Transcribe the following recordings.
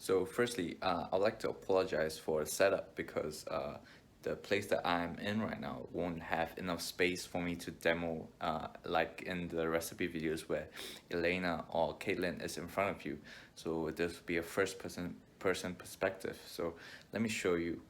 So firstly, I'd like to apologize for the setup because the place that I'm in right now won't have enough space for me to demo like in the recipe videos where Elena or Caitlin is in front of you. So this will be a first person perspective. So let me show you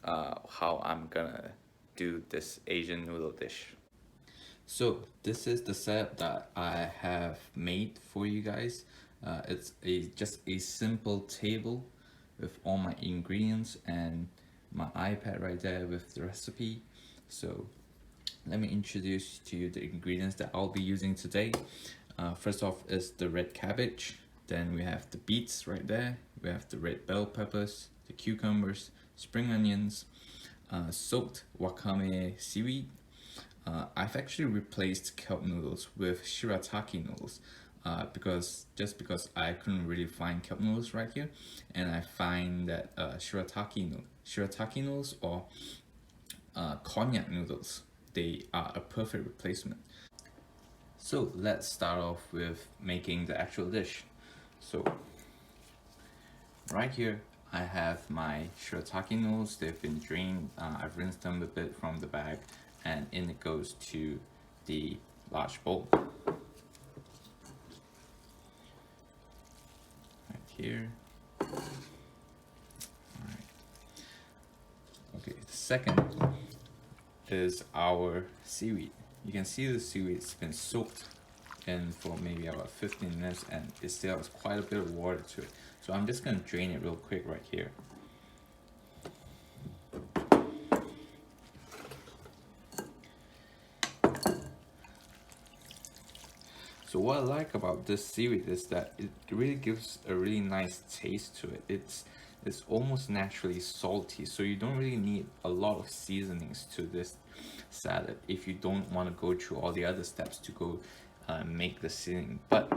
how I'm gonna do this Asian noodle dish. So this is the setup that I have made for you guys. It's just a simple table with all my ingredients and my iPad right there with the recipe. So let me introduce to you the ingredients that I'll be using today. First off is the red cabbage. Then we have the beets right there. We have the red bell peppers, the cucumbers, spring onions, soaked wakame seaweed. I've actually replaced kelp noodles with shirataki noodles because I couldn't really find kelp noodles right here, and I find that shirataki noodles or cognac noodles, they are a perfect replacement. So let's start off with making the actual dish. So right here I have my shirataki noodles. They've been drained. I've rinsed them a bit from the bag, and in it goes to the large bowl. Right here. Alright. Okay, the second is our seaweed. You can see the seaweed's been soaked in for maybe about 15 minutes and it still has quite a bit of water to it. So I'm just gonna drain it real quick right here. So what I like about this seaweed is that it really gives a really nice taste to it. It's almost naturally salty, so you don't really need a lot of seasonings to this salad if you don't want to go through all the other steps to go make the seasoning. But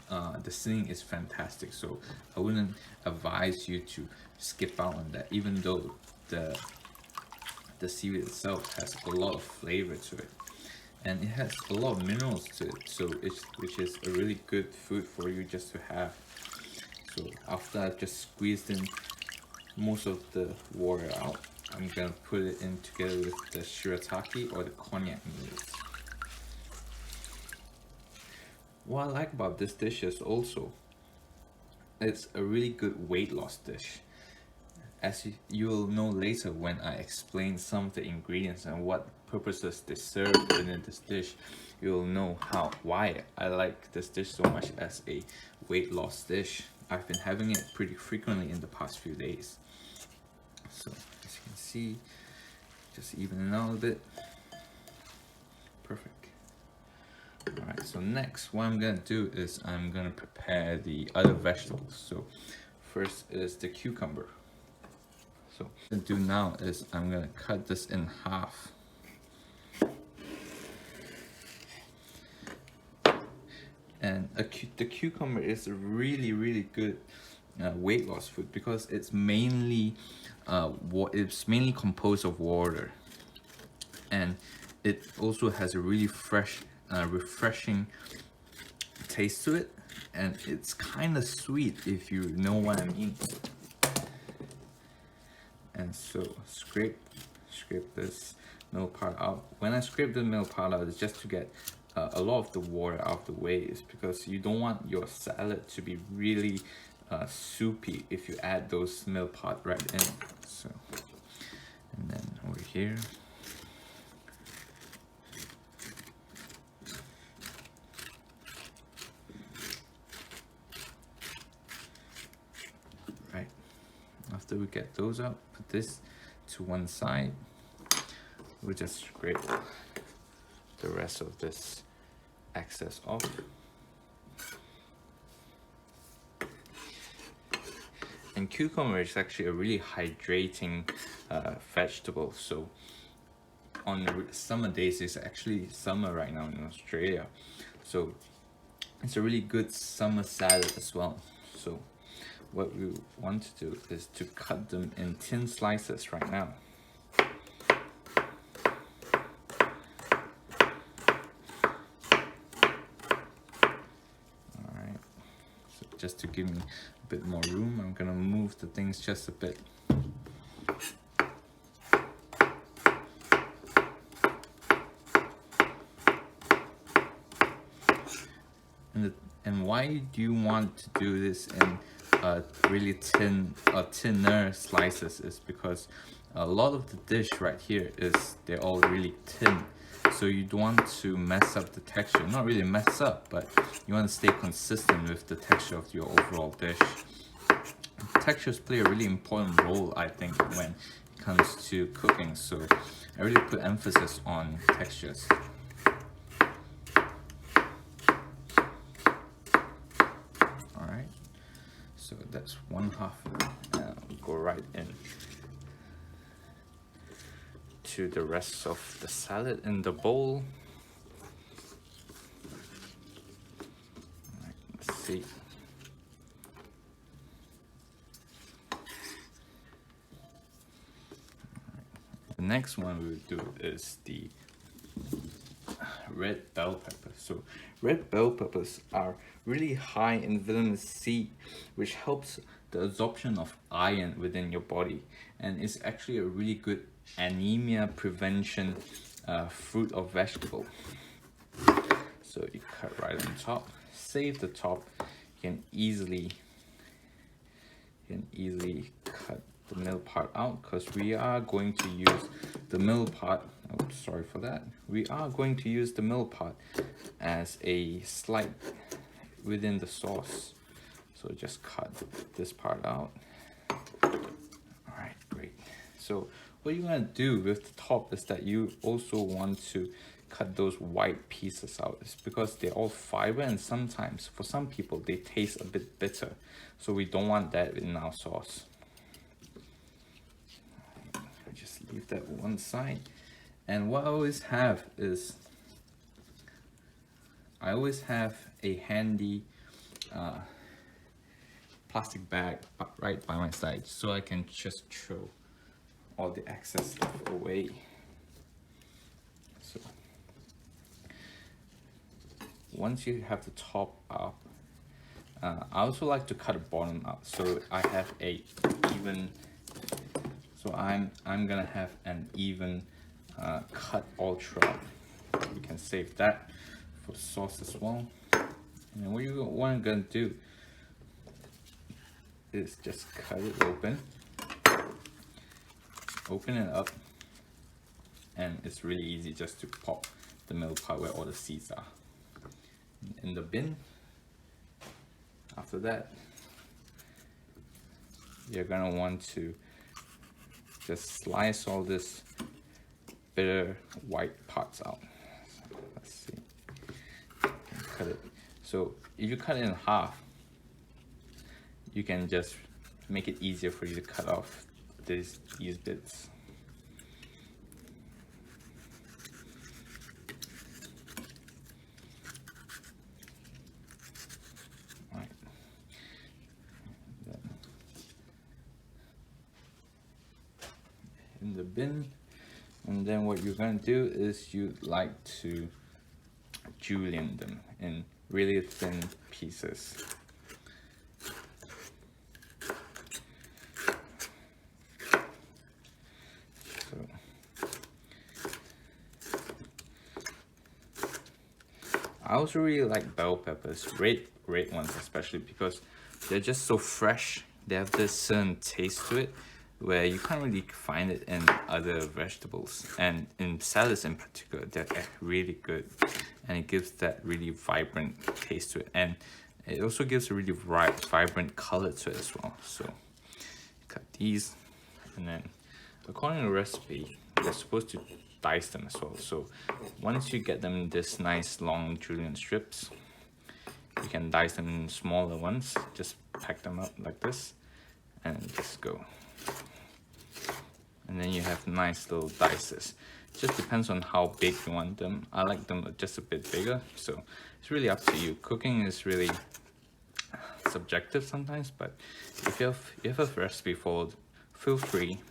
the seasoning is fantastic, so I wouldn't advise you to skip out on that, even though the seaweed itself has a lot of flavor to it. And it has a lot of minerals to it, so which is a really good food for you just to have. So after I've just squeezed in most of the water out, I'm gonna put it in together with the shirataki or the cognac noodles. What I like about this dish is also it's a really good weight loss dish. As you'll know later when I explain some of the ingredients and what purposes they serve within this dish, you'll know why I like this dish so much as a weight loss dish. I've been having it pretty frequently in the past few days. So as you can see, just even it out a bit. Perfect. Alright, so next what I'm gonna do is I'm gonna prepare the other vegetables. So first is the cucumber. So what I'm gonna do now is I'm gonna cut this in half. And the cucumber is a really good weight loss food because it's mainly composed of water, and it also has a really fresh, refreshing taste to it, and it's kind of sweet if you know what I mean. And so scrape this middle part out. When I scrape the middle part out, it's just to get a lot of the water out of the way, is because you don't want your salad to be really soupy if you add those middle part right in. So, and then over here. Right, after we get those out, put this to one side. We'll just scrape the rest of this excess off. And cucumber is actually a really hydrating vegetable. So on summer days, it's actually summer right now in Australia, so it's a really good summer salad as well. So what we want to do is to cut them in thin slices right now. just to give me a bit more room, I'm gonna move the things just a bit. And why do you want to do this in really thinner slices is because a lot of the dish right here is they're all really thin, so you don't want to mess up the texture. Not really mess up, but you want to stay consistent with the texture of your overall dish. Textures play a really important role, I think, when it comes to cooking, so I really put emphasis on textures. Alright, so that's one half. Go right in to the rest of the salad in the bowl. Alright, let's see. The next one we will do is the red bell pepper. So red bell peppers are really high in vitamin C, which helps the absorption of iron within your body, and it's actually a really good anemia prevention fruit or vegetable. So you cut right on top, save the top. You can easily cut the middle part out, because we are going to use the middle part. Oh, sorry for that. We are going to use the middle part as a slice within the sauce. So just cut this part out. Alright, great. So what you want to do with the top is that you also want to cut those white pieces out. It's because they're all fiber, and sometimes for some people they taste a bit bitter. So we don't want that in our sauce. Just leave that one side. And what I always have is I always have a handy plastic bag right by my side, so I can just throw all the excess stuff away. So once you have the top up, I also like to cut the bottom out, so I have a even. So I'm gonna have an even cut all throughout. You can save that for the sauce as well. And what you want to do is just cut it open it up, and it's really easy just to pop the middle part where all the seeds are in the bin. After that, you're gonna want to just slice all this bitter white parts out. So let's see. Cut it. So if you cut it in half, you can just make it easier for you to cut off these bits. Right. In the bin, and then what you're going to do is you like to julienne them in really thin pieces. I also really like bell peppers, red ones especially, because they're just so fresh. They have this certain taste to it where you can't really find it in other vegetables, and in salads in particular, they're really good, and it gives that really vibrant taste to it, and it also gives a really vibrant color to it as well. So cut these, and then according to the recipe, you're supposed to dice them as well. So once you get them in this nice long julienne strips, you can dice them in smaller ones. Just pack them up like this and just go. And then you have nice little dices. It just depends on how big you want them. I like them just a bit bigger, so it's really up to you. Cooking is really subjective sometimes, but if you have a recipe followed, feel free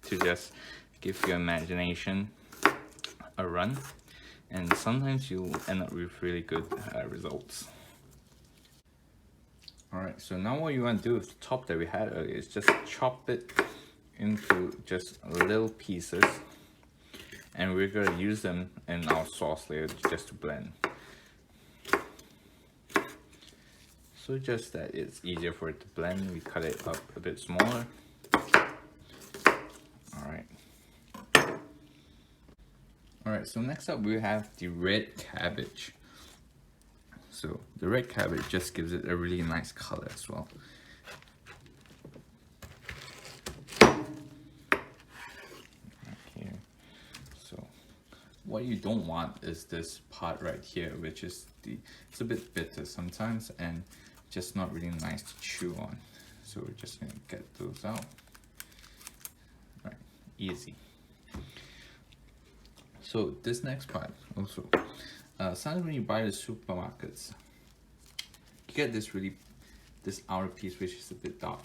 to just give your imagination a run, and sometimes you'll end up with really good results. Alright, so now what you want to do with the top that we had earlier is just chop it into just little pieces, and we're going to use them in our sauce later just to blend. So just that it's easier for it to blend, we cut it up a bit smaller. Alright, so next up we have the red cabbage. So the red cabbage just gives it a really nice color as well. Here. So what you don't want is this part right here, which is it's a bit bitter sometimes and just not really nice to chew on. So we're just gonna get those out. Right, easy. So this next part also, sometimes when you buy the supermarkets, you get this outer piece which is a bit dark.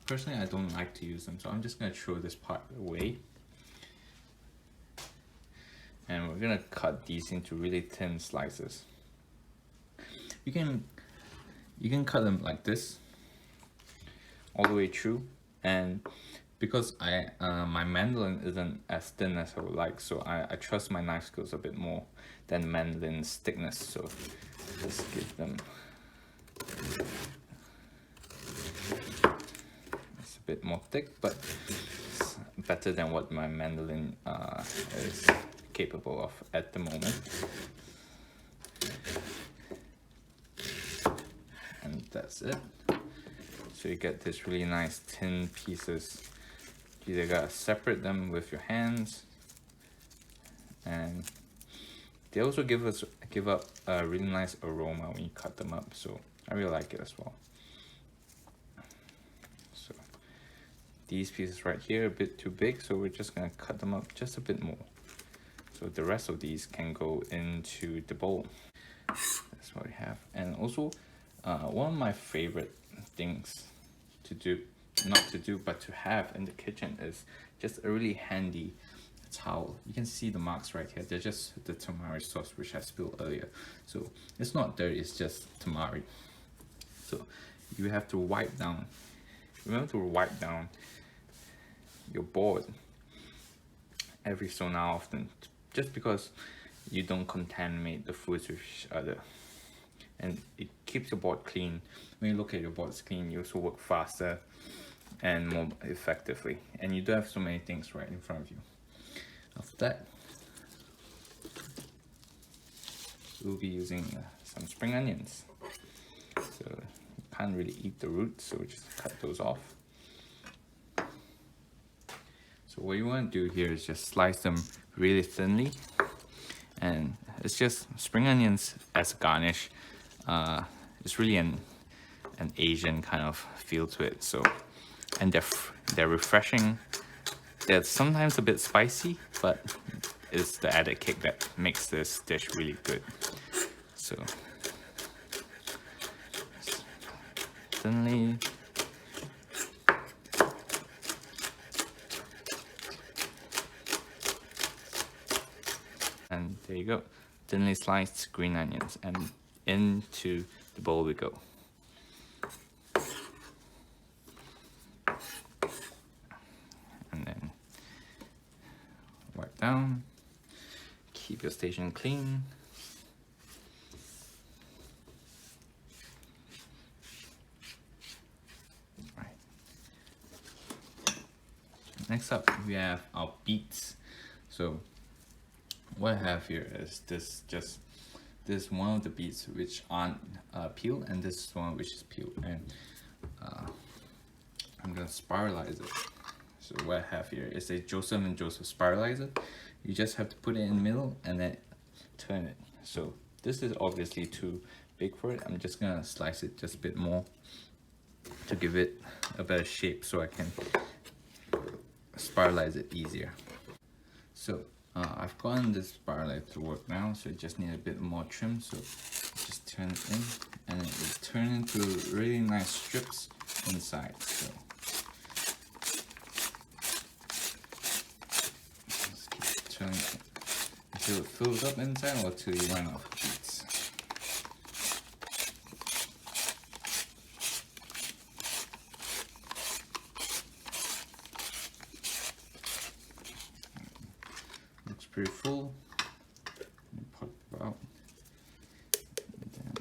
Personally, I don't like to use them, so I'm just gonna throw this part away. And we're gonna cut these into really thin slices. You can cut them like this, all the way through, and because my mandolin isn't as thin as I would like, so I trust my knife skills a bit more than mandolin's thickness. So let's give them. It's a bit more thick, but it's better than what my mandolin is capable of at the moment. And that's it. So you get this really nice thin pieces. You either gotta separate them with your hands, and they also give up a really nice aroma when you cut them up, so I really like it as well. So these pieces right here are a bit too big, so we're just gonna cut them up just a bit more, so the rest of these can go into the bowl. That's what we have. And also one of my favorite things to do, not to do, but to have in the kitchen is just a really handy towel. You can see the marks right here. They're just the tamari sauce which I spilled earlier. So it's not dirty, it's just tamari. So you have to wipe down. Remember to wipe down your board every so now often, just because you don't contaminate the foods with each other. And it keeps your board clean. When you look at your boards clean, you also work faster and more effectively, and you don't have so many things right in front of you. After that, we'll be using some spring onions. So you can't really eat the roots, so we just cut those off. So what you want to do here is just slice them really thinly, and it's just spring onions as a garnish. It's really an Asian kind of feel to it. So, and they're refreshing. They're sometimes a bit spicy, but it's the added kick that makes this dish really good. So thinly. And there you go, thinly sliced green onions, and into the bowl we go. And then wipe down, keep your station clean. Right. Next up, we have our beets. So what I have here is this one of the beets which aren't peeled, and this one which is peeled, and I'm gonna spiralize it. So what I have here is a Joseph and Joseph spiralizer. You just have to put it in the middle and then turn it. So this is obviously too big for it. I'm just gonna slice it just a bit more to give it a better shape so I can spiralize it easier. So I've gotten this spiralizer to work now, so it just need a bit more trim. So just turn it in, and it will turn into really nice strips inside. So just keep turning it until it fills up inside, or till you run out of beets. pretty full. Pop it out. And then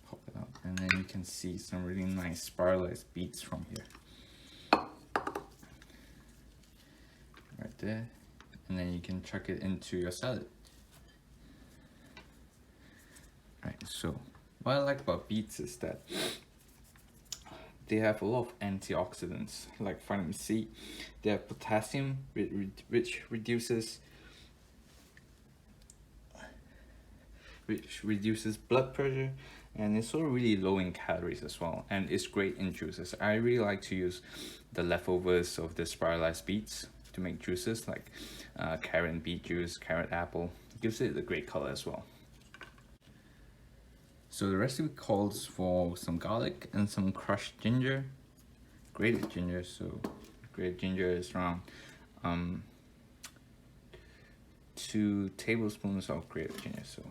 pop it out. And then you can see some really nice spiralized beads from here. Right there. And then you can chuck it into your salad. Right, so what I like about beets is that they have a lot of antioxidants like vitamin C. They have potassium, which reduces blood pressure, and it's also really low in calories as well, and it's great in juices. I really like to use the leftovers of the spiralized beets to make juices like carrot and beet juice, carrot apple. It gives it a great color as well. So the recipe calls for some garlic and some crushed ginger, grated ginger. So grated ginger is around 2 tablespoons of grated ginger. So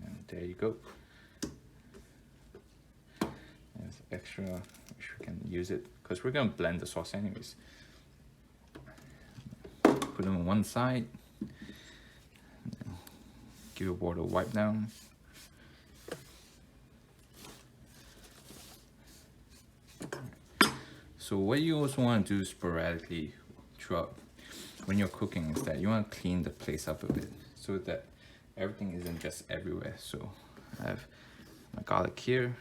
and there you go. There's extra, which we can use it because we're gonna blend the sauce anyways. Put them on one side. Give your board a wipe down. So what you also want to do sporadically throughout when you're cooking is that you want to clean the place up a bit so that everything isn't just everywhere. So I have my garlic here,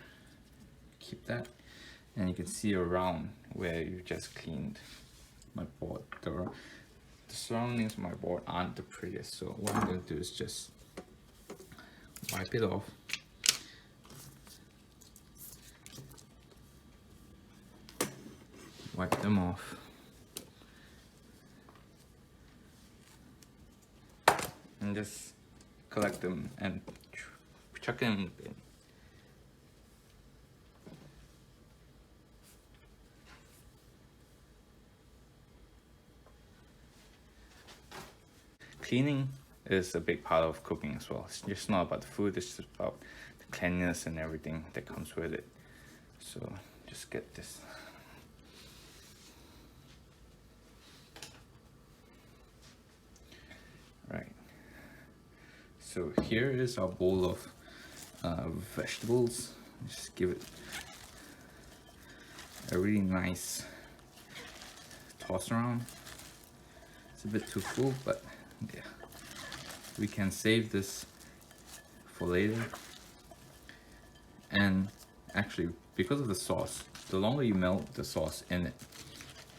keep that, and you can see around where you just cleaned my board. The surroundings of my board aren't the prettiest, so what I'm going to do is just wipe it off. Wipe them off. And just collect them and chuck them in the bin. Cleaning is a big part of cooking as well. It's just not about the food, it's just about the cleanliness and everything that comes with it. So just get this. Right. So here is our bowl of vegetables. Just give it a really nice toss around. It's a bit too full, but yeah. We can save this for later. And actually, because of the sauce, the longer you melt the sauce in it,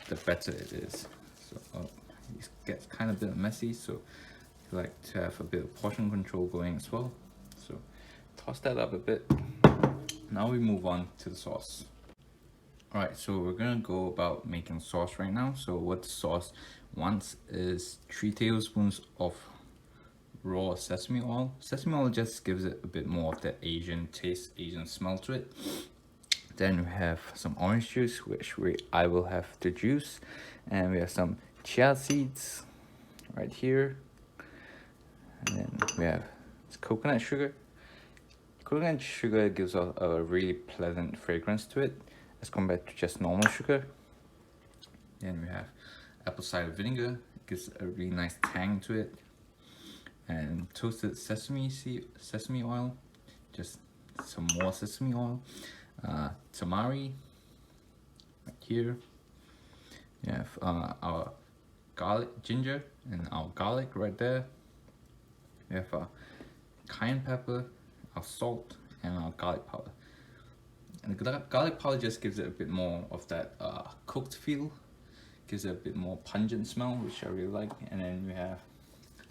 the better it is. So it gets kind of a bit messy, so you like to have a bit of portion control going as well. So toss that up a bit. Now we move on to the sauce. Alright, so we're gonna go about making sauce right now. So what the sauce wants is 3 tablespoons of raw sesame oil. Sesame oil just gives it a bit more of that Asian taste, Asian smell to it. Then we have some orange juice, which I will have the juice, and we have some chia seeds right here, and then we have coconut sugar. Coconut sugar gives a really pleasant fragrance to it as compared to just normal sugar. Then we have apple cider vinegar. It gives a really nice tang to it. And toasted sesame oil, just some more sesame oil. Tamari right here. You have our ginger and our garlic right there. We have cayenne pepper, our salt, and our garlic powder. And the garlic powder just gives it a bit more of that cooked feel, gives it a bit more pungent smell, which I really like. And then we have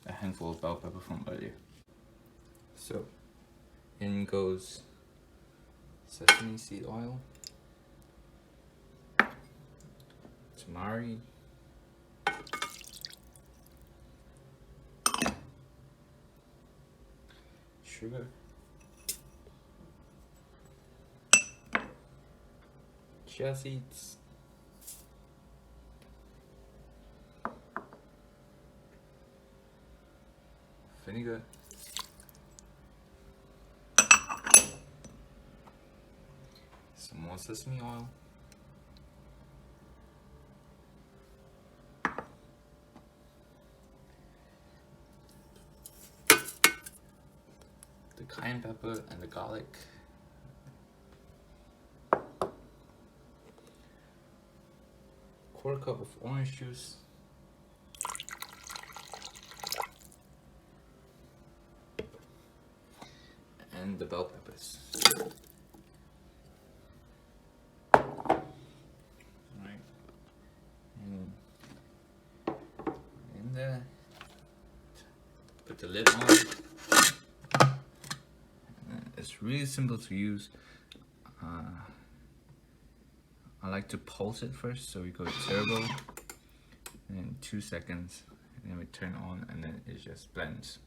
a handful of bell pepper from earlier. So in goes sesame seed oil, tamari, sugar, chia seeds, vinegar, some more sesame oil, cayenne pepper and the garlic. Quarter cup of orange juice. And the bell peppers. Alright. And in there. Put the lid on. It's really simple to use. I like to pulse it first, so we go turbo, and then 2 seconds, and then we turn on, and then it just blends.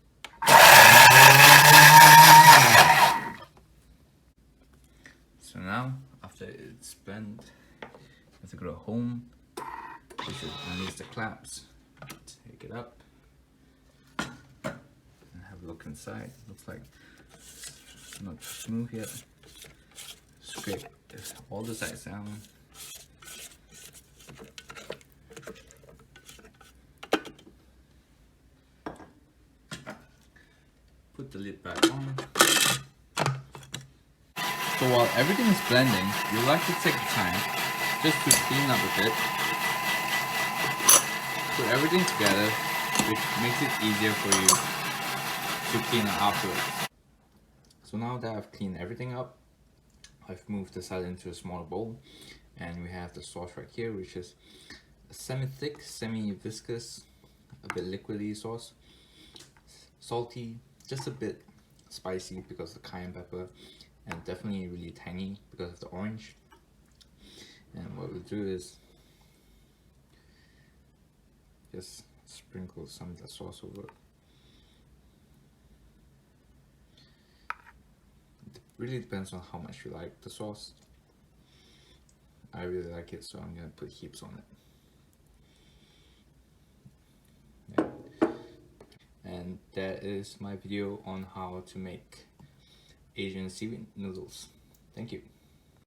So now, after it's blended, you have to go to home, which is release the claps, take it up, and have a look inside. Looks like it's not smooth yet. Scrape all the sides down. Put the lid back on. So while everything is blending, you like to take the time just to clean up a bit. Put everything together, which makes it easier for you to clean up afterwards. So now that I've cleaned everything up, I've moved the salad into a smaller bowl, and we have the sauce right here, which is a semi-thick, semi-viscous, a bit liquidy sauce. Salty, just a bit spicy because of the cayenne pepper, and definitely really tangy because of the orange. And what we'll do is just sprinkle some of the sauce over it. It really depends on how much you like the sauce. I really like it, so I'm gonna put heaps on it. Yeah. And that is my video on how to make Asian seaweed noodles. Thank you.